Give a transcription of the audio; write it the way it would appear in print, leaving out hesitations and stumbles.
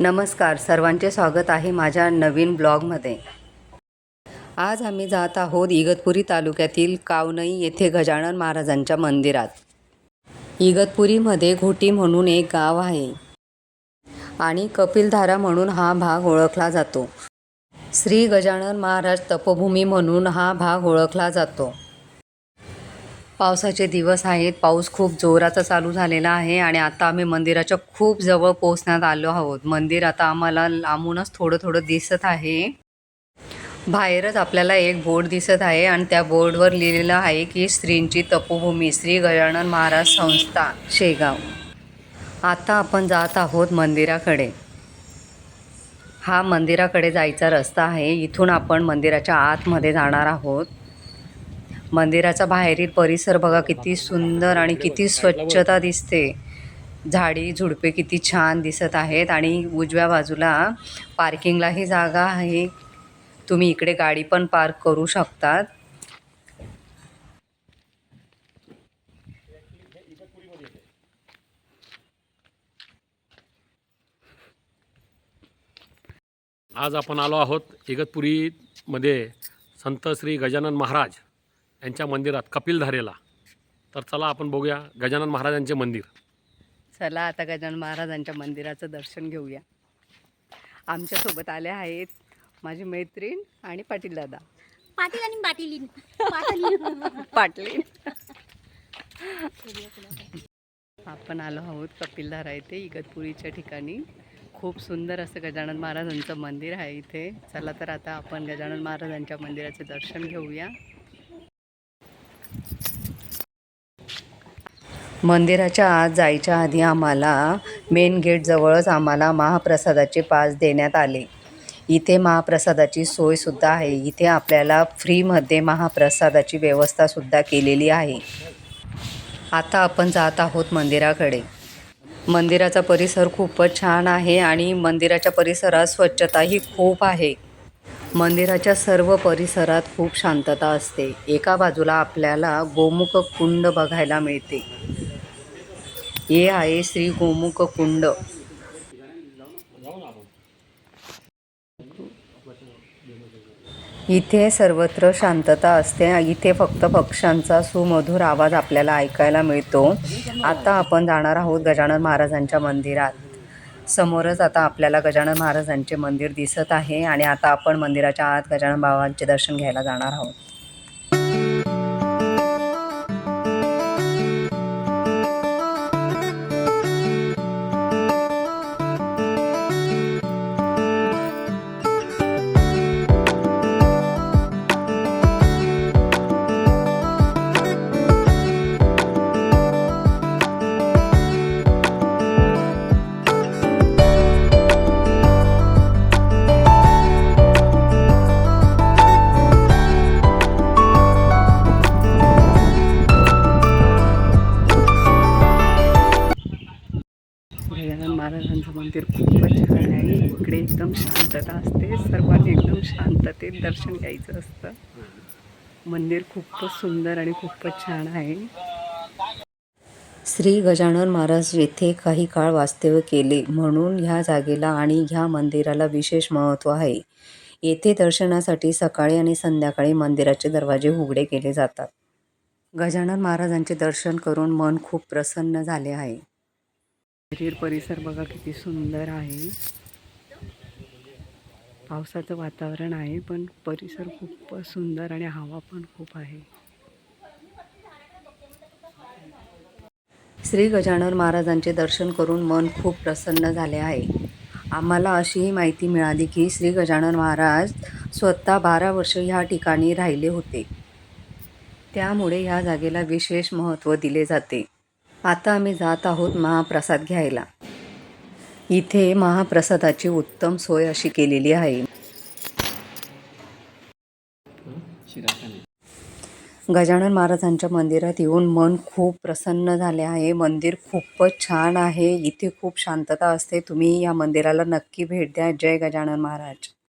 नमस्कार, सर्वांचे स्वागत आहे माझ्या नवीन ब्लॉगमध्ये। आज आम्ही जात आहोत इगतपुरी तालुक्यातील कावनई येथे गजानन महाराजांच्या मंदिरात। इगतपुरीमध्ये घोटी म्हणून एक गाव आहे आणि कपिलधारा म्हणून हा भाग ओळखला जातो। श्री गजानन महाराज तपोभूमी म्हणून हा भाग ओळखला जातो। पावसाचे दिवस आहेत, पाऊस खूप जोराचा चालू झालेला आहे आणि आता आम्ही मंदिराच्या खूप जवळ पोहोचण्यात आलो आहोत। मंदिर आता आम्हाला लांबूनच थोडं दिसत आहे। बाहेरच आपल्याला एक बोर्ड दिसत आहे आणि त्या बोर्डवर लिहिलेलं आहे की श्रींची तपोभूमी श्री गजानन महाराज संस्था शेगाव। आता आपण जात आहोत मंदिराकडे। हा मंदिराकडे जायचा रस्ता आहे। इथून आपण मंदिराच्या आतमध्ये जाणार आहोत। मंदिराचा बाहेरील परिसर बघा किती सुंदर आणि किती स्वच्छता दिसते। झाडी झुडपे किती छान दिसत आहेत आणि उजव्या बाजूला पार्किंगलाही जागा आहे। तुम्ही इकडे गाडी पण पार्क करू शकतात। आज आपण आलो आहोत इगतपुरीमध्ये संत श्री गजानन महाराज यांच्या मंदिरात कपिलधारेला। तर चला आपण बघूया गजानन महाराजांचे मंदिर। चला आता गजानन महाराजांच्या मंदिराचं दर्शन घेऊया। आमच्यासोबत आले आहेत माझी मैत्रीण आणि पाटील दादा। पाटील आणि पाटीलीन पाटलीन। आपण आलो आहोत कपिलधारा येथे इगतपुरीच्या ठिकाणी। खूप सुंदर असं गजानन महाराजांचं मंदिर आहे इथे। चला तर आता आपण गजानन महाराजांच्या मंदिराचे दर्शन घेऊया। मंदिराच्या आत जायच्या आधी आम्हाला मेन गेट जवळच आम्हाला महाप्रसादाचे पास देण्यात आले। इथे महाप्रसादाची सोय सुद्धा आहे। इथे आपल्याला फ्रीमध्ये महाप्रसादाची व्यवस्था सुद्धा केलेली आहे। आता आपण जात आहोत मंदिराकडे। मंदिराचा परिसर खूपच छान आहे आणि मंदिराच्या परिसरात स्वच्छताही खूप आहे। मंदिराच्या सर्व परिसरात खूप शांतता असते। एका बाजूला आपल्याला गोमुख कुंड बघायला मिळते। हे आहे श्री गोमुख कुंड। इथे सर्वत्र शांतता असते। इथे फक्त पक्ष्यांचा सुमधुर आवाज आपल्याला ऐकायला मिळतो। आता आपण जाणार आहोत गजानन महाराजांच्या मंदिरात। समोरच आता आपल्याला गजानन महाराजांचे मंदिर दिसत आहे आणि आता आपण मंदिराच्या आत गजानन बाबांचे दर्शन घ्यायला जाणार आहोत। गजानन महाराजांचं मंदिर खूपच छान आहे। इकडे एकदम शांतता असते। सर्वांनी एकदम शांततेत दर्शन घ्यायचं असतं। मंदिर खूपच सुंदर आणि खूपच छान आहे। श्री गजानन महाराज येथे काही काळ वास्तव्य केले म्हणून ह्या जागेला आणि ह्या मंदिराला विशेष महत्त्व आहे। येथे दर्शनासाठी सकाळी आणि संध्याकाळी मंदिराचे दरवाजे उघडे केले जातात। गजानन महाराजांचे दर्शन करून मन खूप प्रसन्न झाले आहे। परिसर बघा किती सुंदर आहे। पावसाचं वातावरण आहे पण परिसर खूप सुंदर आणि हवा पण खूप आहे। श्री गजानन महाराजांचे दर्शन करून मन खूप प्रसन्न झाले आहे। आम्हाला अशीही माहिती मिळाली की श्री गजानन महाराज स्वतः 12 वर्ष ह्या ठिकाणी राहिले होते। त्यामुळे ह्या जागेला विशेष महत्त्व दिले जाते। आता आम्ही जात आहोत महाप्रसाद घ्यायला। इथे महाप्रसादाची उत्तम सोय अशी केलेली आहे। गजानन महाराजांच्या मंदिरात येऊन मन खूप प्रसन्न झाले आहे। मंदिर खूपच छान आहे। इथे खूप शांतता असते। तुम्ही या मंदिराला नक्की भेट द्या। जय गजानन महाराज।